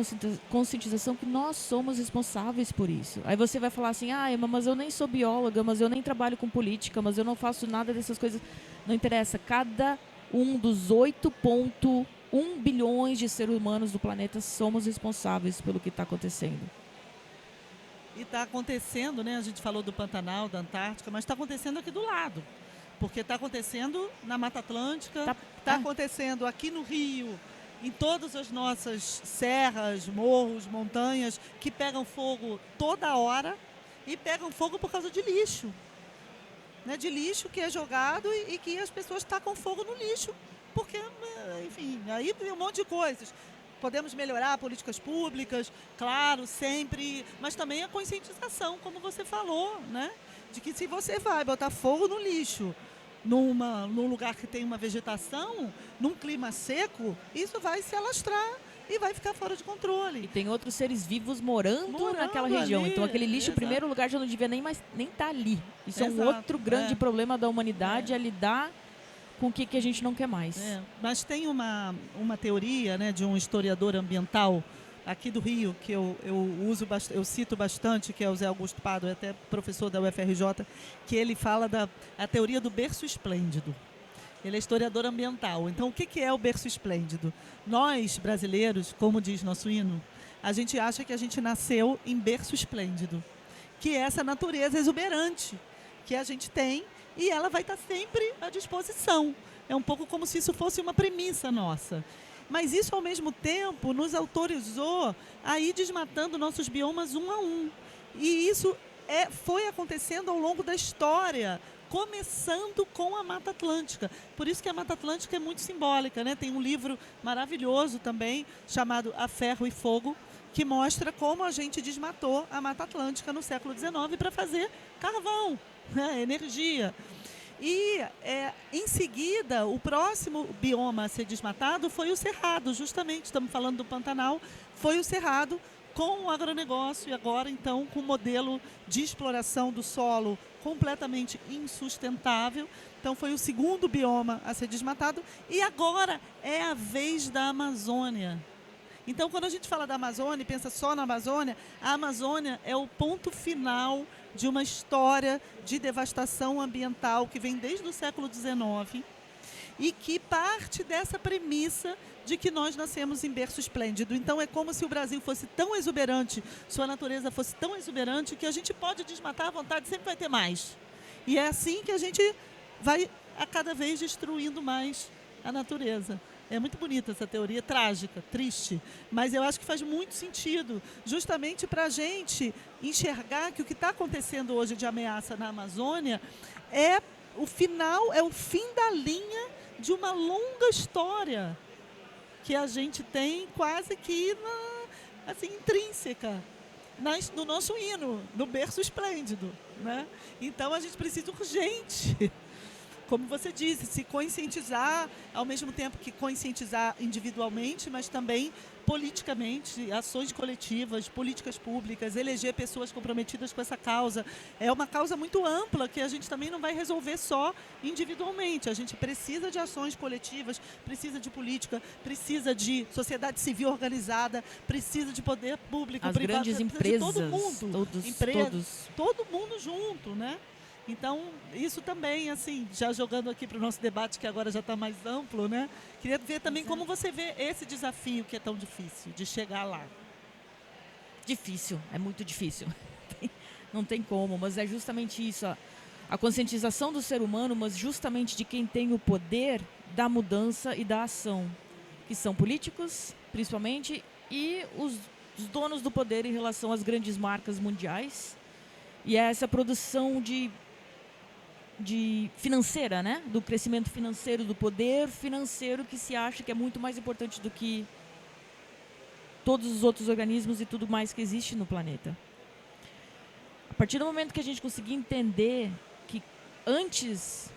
conscientização que nós somos responsáveis por isso. Aí você vai falar assim, mas eu nem sou bióloga, mas eu nem trabalho com política, mas eu não faço nada dessas coisas. Não interessa, cada um dos 8,1 bilhões de seres humanos do planeta somos responsáveis pelo que está acontecendo.
E está acontecendo, né? A gente falou do Pantanal, da Antártica, mas está acontecendo aqui do lado. Porque está acontecendo na Mata Atlântica,
Tá.
acontecendo aqui no Rio, em todas as nossas serras, morros, montanhas, que pegam fogo toda hora e pegam fogo por causa de lixo. Né? De lixo que é jogado e que as pessoas tacam fogo no lixo. Porque, enfim, aí tem um monte de coisas. Podemos melhorar políticas públicas, claro, sempre, mas também a conscientização, como você falou, né? De que se você vai botar fogo no lixo num lugar que tem uma vegetação, num clima seco, isso vai se alastrar e vai ficar fora de
E
controle.
tem outros seres vivos morando naquela
Morando
região.
ali,
Então aquele lixo, em
exato.
primeiro lugar, já não devia nem estar ali. Isso é um
Exato,
outro grande problema da humanidade,
É.
é lidar com o que a gente não quer mais.
Mas tem uma teoria, né, de um historiador ambiental aqui do Rio, que eu eu cito bastante, que é o Zé Augusto Pado, é até professor da UFRJ, que ele fala a teoria do berço esplêndido. Ele é historiador ambiental. Então, o que é o berço esplêndido? Nós, brasileiros, como diz nosso hino, a gente acha que a gente nasceu em berço esplêndido, que é essa natureza exuberante que a gente tem e ela vai estar sempre à disposição. É um pouco como se isso fosse uma premissa nossa. Mas isso, ao mesmo tempo, nos autorizou a ir desmatando nossos biomas um a um. E isso foi acontecendo ao longo da história, começando com a Mata Atlântica. Por isso que a Mata Atlântica é muito simbólica, né? Tem um livro maravilhoso também, chamado A Ferro e Fogo, que mostra como a gente desmatou a Mata Atlântica no século XIX para fazer carvão, né? Energia. E, em seguida, o próximo bioma a ser desmatado foi o Cerrado, justamente, estamos falando do Pantanal, foi o Cerrado com o agronegócio e agora, então, com um modelo de exploração do solo completamente insustentável. Então, foi o segundo bioma a ser desmatado e agora é a vez da Amazônia. Então, quando a gente fala da Amazônia e pensa só na Amazônia, a Amazônia é o ponto final de uma história de devastação ambiental que vem desde o século XIX e que parte dessa premissa de que nós nascemos em berço esplêndido. Então, é como se o Brasil fosse tão exuberante, sua natureza fosse tão exuberante, que a gente pode desmatar à vontade, sempre vai ter mais. E é assim que a gente vai a cada vez destruindo mais a natureza. É muito bonita essa teoria, trágica, triste, mas eu acho que faz muito sentido, justamente para a gente enxergar que o que está acontecendo hoje de ameaça na Amazônia é o final, é o fim da linha de uma longa história que a gente tem quase que assim, intrínseca no nosso hino, no berço esplêndido, né? Então a gente precisa urgente, como você disse, se conscientizar, ao mesmo tempo que conscientizar individualmente, mas também politicamente, ações coletivas, políticas públicas, eleger pessoas comprometidas com essa causa. É uma causa muito ampla que a gente também não vai resolver só individualmente. A gente precisa de ações coletivas, precisa de política, precisa de sociedade civil organizada, precisa de poder público,
As
privado,
grandes
precisa
empresas,
de todo mundo,
todos.
todo mundo junto, né? Então, isso também, assim, já jogando aqui para o nosso debate, que agora já está mais amplo, né? Queria ver também como você vê esse desafio que é tão difícil, de chegar lá.
Difícil, é muito difícil. Não tem como, mas é justamente isso. A conscientização do ser humano, mas justamente de quem tem o poder da mudança e da ação, que são políticos, principalmente, e os donos do poder em relação às grandes marcas mundiais. E é essa produção de financeira, né? Do crescimento financeiro, do poder financeiro que se acha que é muito mais importante do que todos os outros organismos e tudo mais que existe no planeta. A partir do momento que a gente conseguir entender que antes,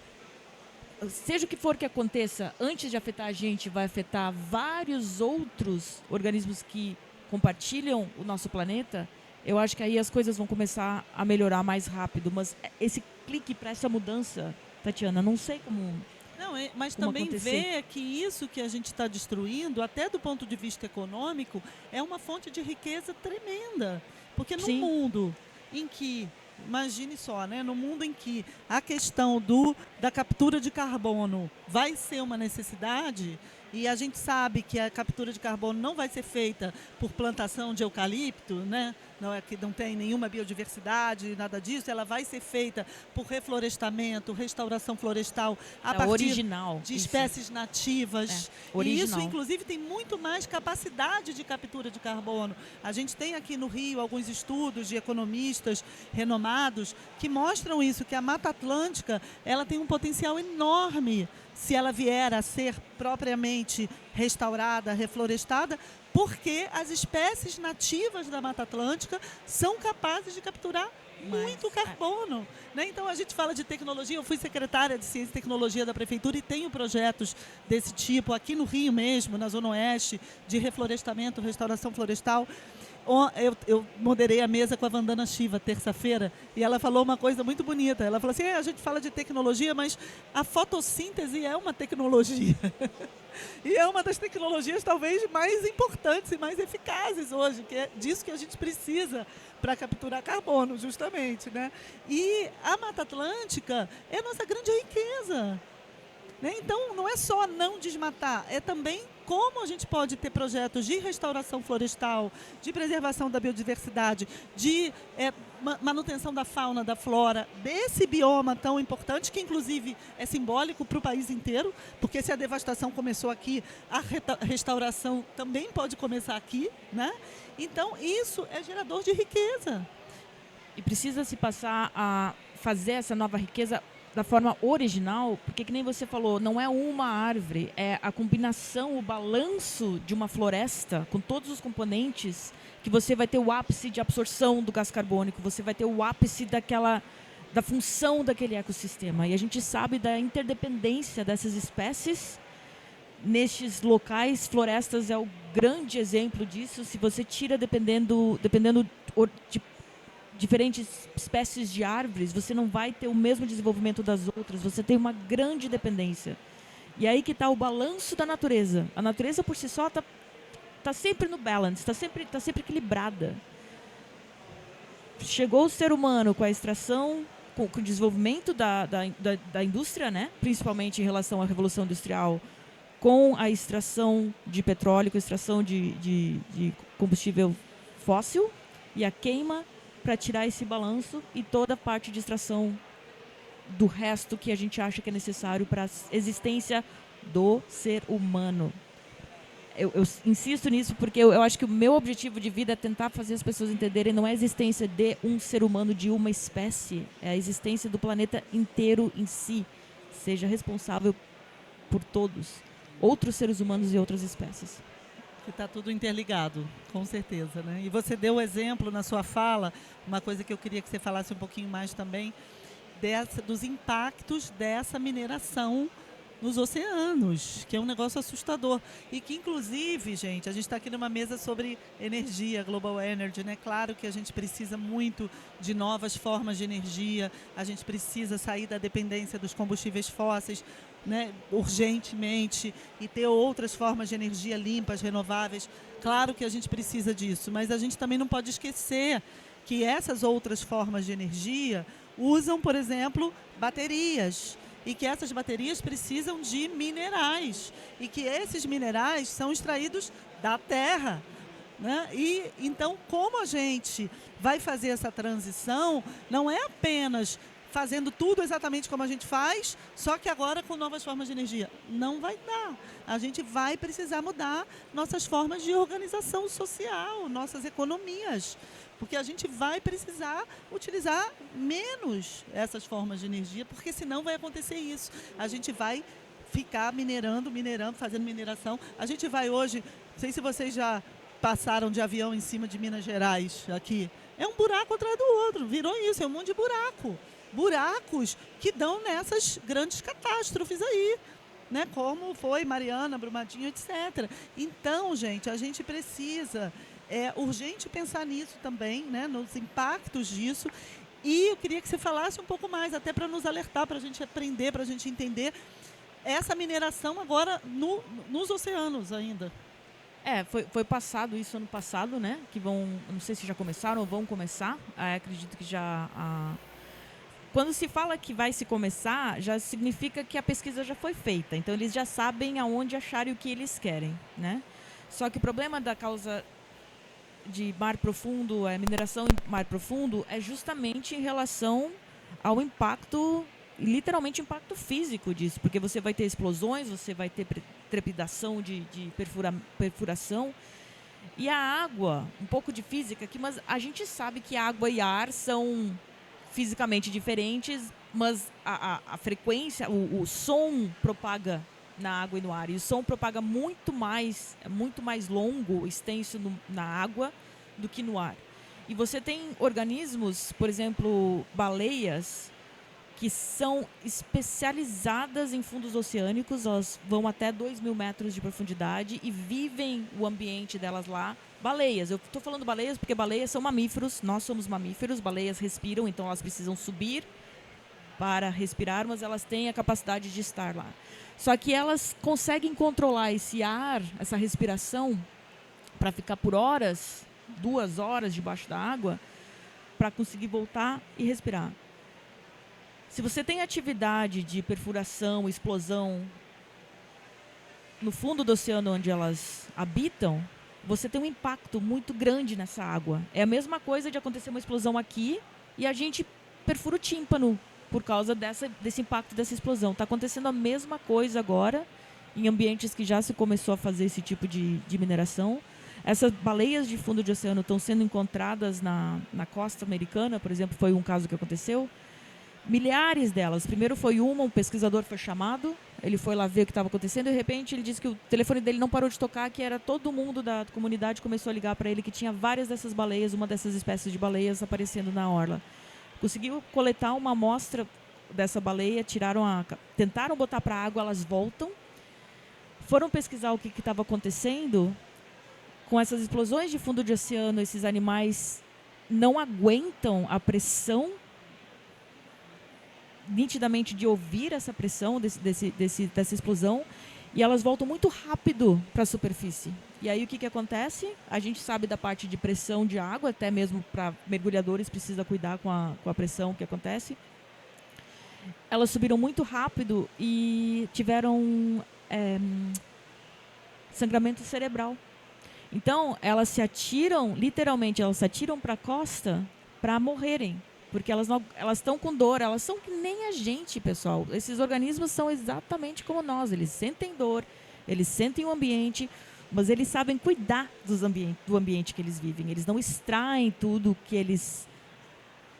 seja o que for que aconteça, antes de afetar a gente, vai afetar vários outros organismos que compartilham o nosso planeta, eu acho que aí as coisas vão começar a melhorar mais rápido. Mas esse clique para essa mudança, Tatiana, não sei como...
Não, mas
como
também
acontecer.
ver que isso que a gente está destruindo, até do ponto de vista econômico, é uma fonte de riqueza tremenda. Porque no
Sim.
mundo em que, imagine só, né, no mundo em que a questão da captura de carbono vai ser uma necessidade, e a gente sabe que a captura de carbono não vai ser feita por plantação de eucalipto, né? não é que não tem nenhuma biodiversidade, nada disso, ela vai ser feita por reflorestamento, restauração florestal a partir
original,
de
isso.
espécies nativas. E
original.
isso, inclusive, tem muito mais capacidade de captura de carbono. A gente tem aqui no Rio alguns estudos de economistas renomados que mostram isso, que a Mata Atlântica ela tem um potencial enorme se ela vier a ser propriamente restaurada, reflorestada, porque as espécies nativas da Mata Atlântica são capazes de capturar muito carbono. Né? Então, a gente fala de tecnologia. Eu fui secretária de Ciência e Tecnologia da Prefeitura e tenho projetos desse tipo aqui no Rio mesmo, na Zona Oeste, de reflorestamento, restauração florestal. Eu moderei a mesa com a Vandana Shiva terça-feira e ela falou uma coisa muito bonita. Ela falou assim, a gente fala de tecnologia, mas a fotossíntese é uma tecnologia. E é uma das tecnologias talvez mais importantes e mais eficazes hoje, que é disso que a gente precisa para capturar carbono, justamente. Né? E a Mata Atlântica é a nossa grande riqueza. Né? Então, não é só não desmatar, é também como a gente pode ter projetos de restauração florestal, de preservação da biodiversidade, de manutenção da fauna, da flora, desse bioma tão importante, que inclusive é simbólico para o país inteiro, porque se a devastação começou aqui, a restauração também pode começar aqui. Né? Então, isso é gerador de riqueza.
E precisa se passar a fazer essa nova riqueza da forma original, porque que nem você falou, não é uma árvore, é a combinação, o balanço de uma floresta com todos os componentes que você vai ter o ápice de absorção do gás carbônico, você vai ter o ápice da função daquele ecossistema. E a gente sabe da interdependência dessas espécies nestes locais. Florestas é o grande exemplo disso. Se você tira dependendo de diferentes espécies de árvores, você não vai ter o mesmo desenvolvimento das outras, você tem uma grande dependência. E aí que está o balanço da natureza. A natureza por si só está sempre no balance, está sempre equilibrada. Chegou o ser humano com a extração, com o desenvolvimento da indústria, né? Principalmente em relação à Revolução Industrial, com a extração de petróleo, com a extração de combustível fóssil e a queima, para tirar esse balanço e toda a parte de extração do resto que a gente acha que é necessário para a existência do ser humano. Eu insisto nisso porque eu acho que o meu objetivo de vida é tentar fazer as pessoas entenderem não é a existência de um ser humano, de uma espécie, é a existência do planeta inteiro em si. Seja responsável por todos, outros seres humanos e outras espécies.
Que está tudo interligado, com certeza. Né? E você deu o exemplo na sua fala, uma coisa que eu queria que você falasse um pouquinho mais também, dos impactos dessa mineração nos oceanos, que é um negócio assustador. E que, inclusive, gente, a gente está aqui numa mesa sobre energia, Global Energy, né? Claro que a gente precisa muito de novas formas de energia, a gente precisa sair da dependência dos combustíveis fósseis, né, urgentemente, e ter outras formas de energia limpas, renováveis. Claro que a gente precisa disso, mas a gente também não pode esquecer que essas outras formas de energia usam, por exemplo, baterias, e que essas baterias precisam de minerais, e que esses minerais são extraídos da terra. Né? E então, como a gente vai fazer essa transição, não é apenas fazendo tudo exatamente como a gente faz, só que agora com novas formas de energia. Não vai dar. A gente vai precisar mudar nossas formas de organização social, nossas economias, porque a gente vai precisar utilizar menos essas formas de energia, porque senão vai acontecer isso. A gente vai ficar minerando, fazendo mineração. A gente vai hoje, não sei se vocês já passaram de avião em cima de Minas Gerais aqui, é um buraco atrás do outro, virou isso, é um monte de buraco. Buracos que dão nessas grandes catástrofes aí, né? Como foi Mariana, Brumadinho, etc. Então, gente, a gente precisa, é urgente pensar nisso também, né? Nos impactos disso. E eu queria que você falasse um pouco mais, até para nos alertar, para a gente aprender, para a gente entender essa mineração agora nos oceanos ainda.
Foi passado isso ano passado, né? Que não sei se já começaram ou vão começar. Acredito que já... Quando se fala que vai se começar, já significa que a pesquisa já foi feita. Então, eles já sabem aonde acharem o que eles querem, né? Só que o problema da causa de mar profundo, a mineração em mar profundo, é justamente em relação ao impacto, literalmente impacto físico disso, porque você vai ter explosões, você vai ter trepidação de perfuração. E a água, um pouco de física aqui, mas a gente sabe que água e ar são fisicamente diferentes, mas a frequência, o som propaga na água e no ar. E o som propaga muito mais longo, extenso na água do que no ar. E você tem organismos, por exemplo, baleias, que são especializadas em fundos oceânicos, elas vão até 2.000 metros de profundidade e vivem o ambiente delas lá. Baleias, eu estou falando baleias porque baleias são mamíferos, nós somos mamíferos, baleias respiram, então elas precisam subir para respirar, mas elas têm a capacidade de estar lá. Só que elas conseguem controlar esse ar, essa respiração, para ficar por horas, 2 horas debaixo da água, para conseguir voltar e respirar. Se você tem atividade de perfuração, explosão no fundo do oceano onde elas habitam, você tem um impacto muito grande nessa água. É a mesma coisa de acontecer uma explosão aqui e a gente perfura o tímpano por causa desse impacto dessa explosão. Está acontecendo a mesma coisa agora em ambientes que já se começou a fazer esse tipo de mineração. Essas baleias de fundo de oceano estão sendo encontradas na costa americana, por exemplo, foi um caso que aconteceu. Milhares delas. Primeiro foi um pesquisador foi chamado, ele foi lá ver o que estava acontecendo e de repente ele disse que o telefone dele não parou de tocar, que era todo mundo da comunidade começou a ligar para ele que tinha várias dessas baleias, uma dessas espécies de baleias aparecendo na orla. Conseguiu coletar uma amostra dessa baleia, tentaram botar para a água, elas voltam. Foram pesquisar o que estava acontecendo com essas explosões de fundo de oceano, esses animais não aguentam a pressão nitidamente de ouvir essa pressão dessa explosão e elas voltam muito rápido para a superfície. E aí o que acontece? A gente sabe da parte de pressão de água, até mesmo para mergulhadores precisa cuidar com a pressão que acontece. Elas subiram muito rápido e tiveram sangramento cerebral. Então elas se atiram, literalmente elas se atiram para a costa para morrerem. Porque elas estão com dor, elas são que nem a gente, pessoal. Esses organismos são exatamente como nós. Eles sentem dor, eles sentem o ambiente, mas eles sabem cuidar do ambiente que eles vivem. Eles não extraem tudo que eles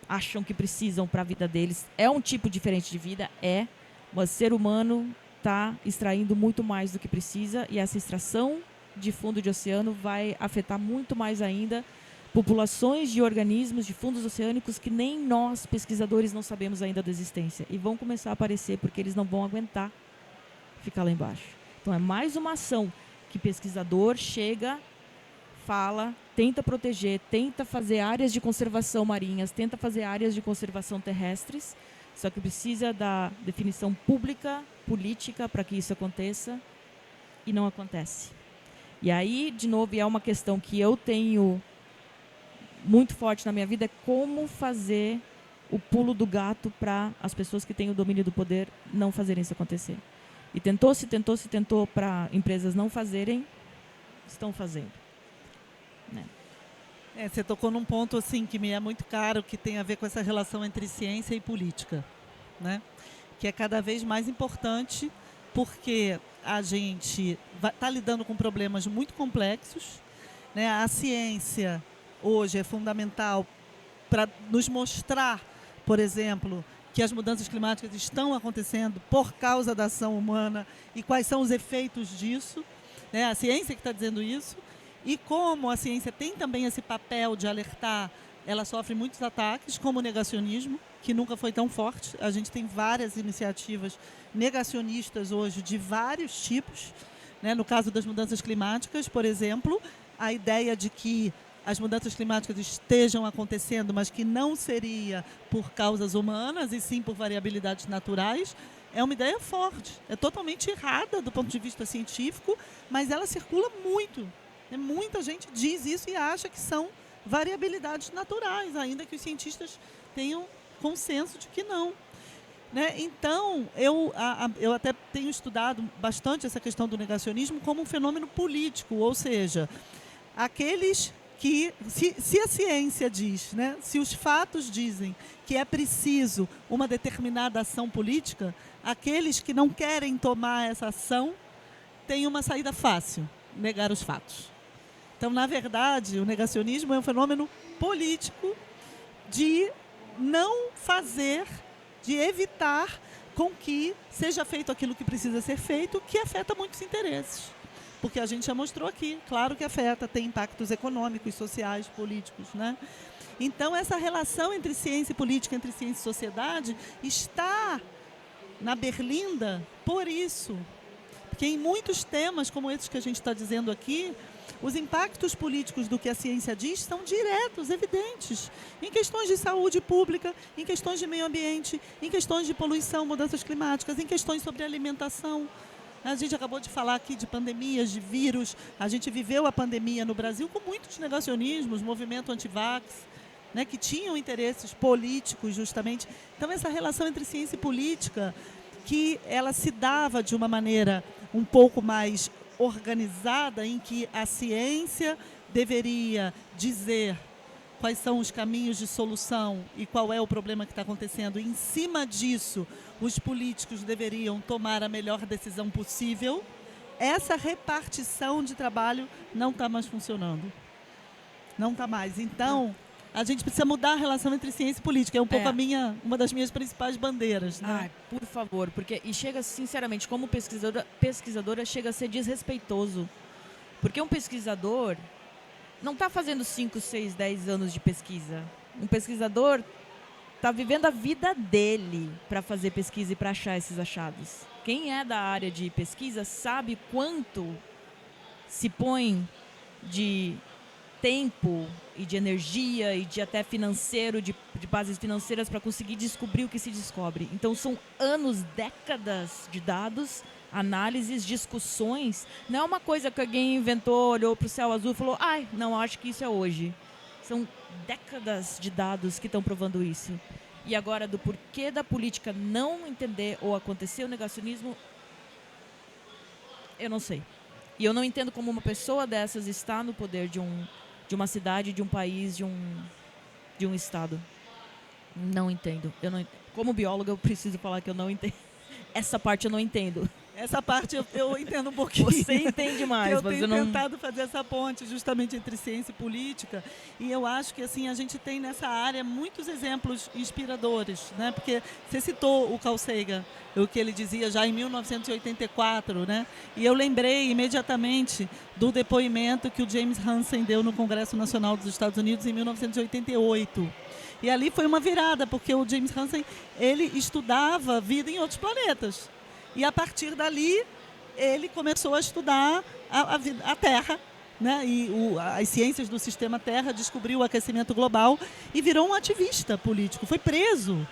acham que precisam para a vida deles. É um tipo diferente de vida, mas o ser humano está extraindo muito mais do que precisa e essa extração de fundo de oceano vai afetar muito mais ainda populações de organismos de fundos oceânicos que nem nós, pesquisadores, não sabemos ainda da existência. E vão começar a aparecer porque eles não vão aguentar ficar lá embaixo. Então é mais uma ação que pesquisador chega, fala, tenta proteger, tenta fazer áreas de conservação marinhas, tenta fazer áreas de conservação terrestres, só que precisa da definição pública, política, para que isso aconteça, e não acontece. E aí, de novo, é uma questão que eu tenho muito forte na minha vida, é como fazer o pulo do gato para as pessoas que têm o domínio do poder não fazerem isso acontecer. E tentou para empresas não fazerem, estão fazendo. Né?
Você tocou num ponto assim que me é muito caro, que tem a ver com essa relação entre ciência e política, né? Que é cada vez mais importante porque a gente está lidando com problemas muito complexos, né? A ciência hoje é fundamental para nos mostrar, por exemplo, que as mudanças climáticas estão acontecendo por causa da ação humana e quais são os efeitos disso, né? A ciência que está dizendo isso. E como a ciência tem também esse papel de alertar, ela sofre muitos ataques, como o negacionismo, que nunca foi tão forte. A gente tem várias iniciativas negacionistas hoje de vários tipos, né? No caso das mudanças climáticas, por exemplo, a ideia de que as mudanças climáticas estejam acontecendo, mas que não seria por causas humanas, e sim por variabilidades naturais, é uma ideia forte. É totalmente errada do ponto de vista científico, mas ela circula muito. Muita gente diz isso e acha que são variabilidades naturais, ainda que os cientistas tenham consenso de que não. Né? Então, eu até tenho estudado bastante essa questão do negacionismo como um fenômeno político, ou seja, aqueles que, se a ciência diz, né, se os fatos dizem que é preciso uma determinada ação política, aqueles que não querem tomar essa ação têm uma saída fácil, negar os fatos. Então, na verdade, o negacionismo é um fenômeno político de não fazer, de evitar com que seja feito aquilo que precisa ser feito, que afeta muitos interesses. Porque a gente já mostrou aqui, claro que afeta, tem impactos econômicos, sociais, políticos, né? Então, essa relação entre ciência e política, entre ciência e sociedade, está na berlinda por isso. Porque em muitos temas, como esses que a gente está dizendo aqui, os impactos políticos do que a ciência diz são diretos, evidentes. Em questões de saúde pública, em questões de meio ambiente, em questões de poluição, mudanças climáticas, em questões sobre alimentação. A gente acabou de falar aqui de pandemias, de vírus. A gente viveu a pandemia no Brasil com muitos negacionismos, movimento anti-vax, né, que tinham interesses políticos, justamente. Então, essa relação entre ciência e política, que ela se dava de uma maneira um pouco mais organizada, em que a ciência deveria dizer quais são os caminhos de solução e qual é o problema que está acontecendo. E, em cima disso, os políticos deveriam tomar a melhor decisão possível. Essa repartição de trabalho não está mais funcionando. Não está mais. Então, a gente precisa mudar a relação entre ciência e política. É um pouco uma das minhas principais bandeiras. Né?
Por favor, porque e chega, sinceramente, como pesquisadora, chega a ser desrespeitoso. Porque um pesquisador não está fazendo 5, 6, 10 anos de pesquisa. Um pesquisador está vivendo a vida dele para fazer pesquisa e para achar esses achados. Quem é da área de pesquisa sabe quanto se põe de tempo e de energia e de até financeiro, de bases financeiras para conseguir descobrir o que se descobre. Então são anos, décadas de dados, análises, discussões. Não é uma coisa que alguém inventou, olhou para o céu azul e falou: ai, não, acho que isso é hoje. São décadas de dados que estão provando isso. E agora, do porquê da política não entender ou acontecer o negacionismo, eu não sei. E eu não entendo como uma pessoa dessas está no poder de uma cidade, de um país, de um estado. Não entendo. Como bióloga, eu preciso falar que eu não entendo. Essa parte eu não entendo.
Essa parte eu entendo um pouquinho.
Você entende mais,
eu
mas
tenho
eu não...
tentado fazer essa ponte justamente entre ciência e política. E eu acho que assim, a gente tem nessa área muitos exemplos inspiradores, né? Porque você citou o Carl Sagan, o que ele dizia já em 1984, né? E eu lembrei imediatamente do depoimento que o James Hansen deu no Congresso Nacional dos Estados Unidos em 1988. E ali foi uma virada, porque o James Hansen, ele estudava vida em outros planetas. E, a partir dali, ele começou a estudar a Terra, né? E as ciências do sistema Terra, descobriu o aquecimento global e virou um ativista político. Foi preso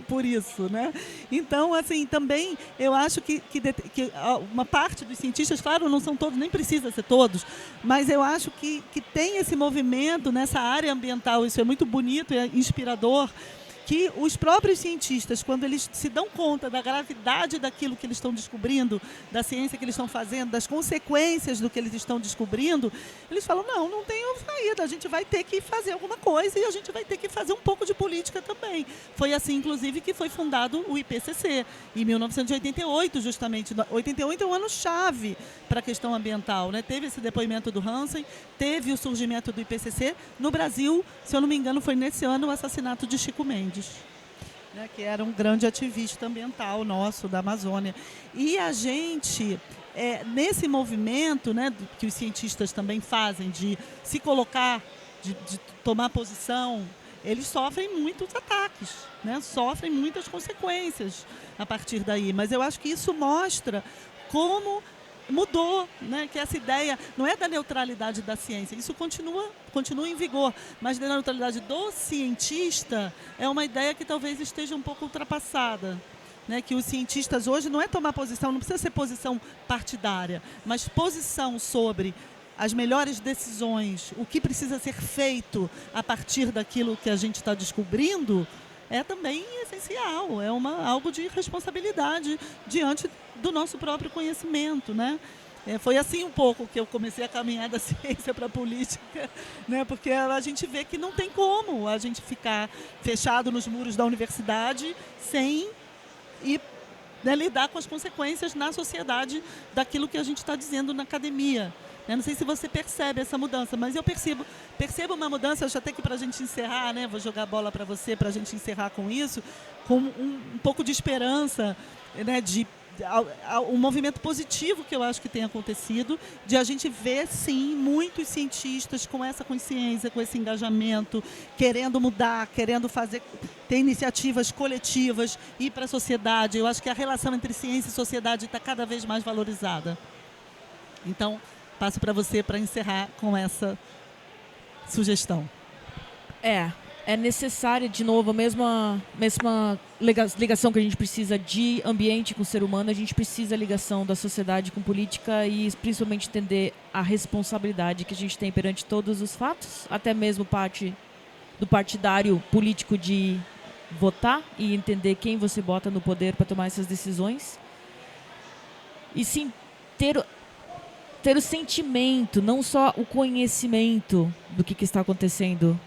por isso, né? Então, assim, também eu acho que uma parte dos cientistas, claro, não são todos, nem precisa ser todos, mas eu acho que tem esse movimento nessa área ambiental, isso é muito bonito, é inspirador, que os próprios cientistas, quando eles se dão conta da gravidade daquilo que eles estão descobrindo, da ciência que eles estão fazendo, das consequências do que eles estão descobrindo, eles falam: não tem saída, a gente vai ter que fazer alguma coisa e a gente vai ter que fazer um pouco de política também. Foi assim, inclusive, que foi fundado o IPCC, em 1988, justamente. 88 é um ano-chave para a questão ambiental, né? Teve esse depoimento do Hansen, teve o surgimento do IPCC. No Brasil, se eu não me engano, foi nesse ano o assassinato de Chico Mendes, né, que era um grande ativista ambiental nosso, da Amazônia. E a gente, nesse movimento, né, que os cientistas também fazem, de se colocar, de tomar posição, eles sofrem muitos ataques, né, sofrem muitas consequências a partir daí. Mas eu acho que isso mostra como mudou, né? Que essa ideia não é da neutralidade da ciência, isso continua em vigor, mas da neutralidade do cientista é uma ideia que talvez esteja um pouco ultrapassada, né? Que os cientistas hoje não é tomar posição, não precisa ser posição partidária, mas posição sobre as melhores decisões, o que precisa ser feito a partir daquilo que a gente está descobrindo, é também essencial, é algo de responsabilidade diante do nosso próprio conhecimento, né? Foi assim um pouco que eu comecei a caminhar da ciência para a política, né? Porque a gente vê que não tem como a gente ficar fechado nos muros da universidade sem ir, né, lidar com as consequências na sociedade daquilo que a gente está dizendo na academia. Eu não sei se você percebe essa mudança, mas eu percebo uma mudança, acho até que para a gente encerrar, né, vou jogar a bola para você, para a gente encerrar com isso, com um pouco de esperança, né, um movimento positivo que eu acho que tem acontecido, de a gente ver, sim, muitos cientistas com essa consciência, com esse engajamento, querendo mudar, querendo ter iniciativas coletivas, ir para a sociedade. Eu acho que a relação entre ciência e sociedade está cada vez mais valorizada. Então, passo para você para encerrar com essa sugestão.
É necessária, de novo, a mesma ligação que a gente precisa de ambiente com o ser humano, a gente precisa a ligação da sociedade com política e principalmente entender a responsabilidade que a gente tem perante todos os fatos, até mesmo parte do partidário político de votar e entender quem você bota no poder para tomar essas decisões. E sim, ter o sentimento, não só o conhecimento do que está acontecendo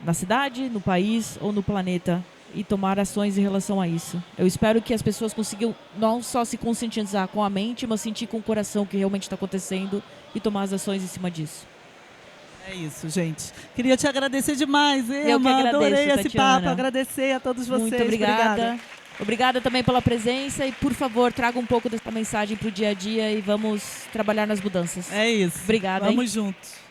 na cidade, no país ou no planeta e tomar ações em relação a isso. Eu espero que as pessoas consigam não só se conscientizar com a mente, mas sentir com o coração o que realmente está acontecendo e tomar as ações em cima disso.
É isso, gente. Queria te agradecer demais, Emma.
Eu que agradeço,
adorei esse
Tatiana.
papo, agradecer a todos vocês.
Muito obrigada. Obrigada também pela presença e, por favor, traga um pouco dessa mensagem para o dia a dia e vamos trabalhar nas mudanças.
É isso.
Obrigada.
Vamos juntos.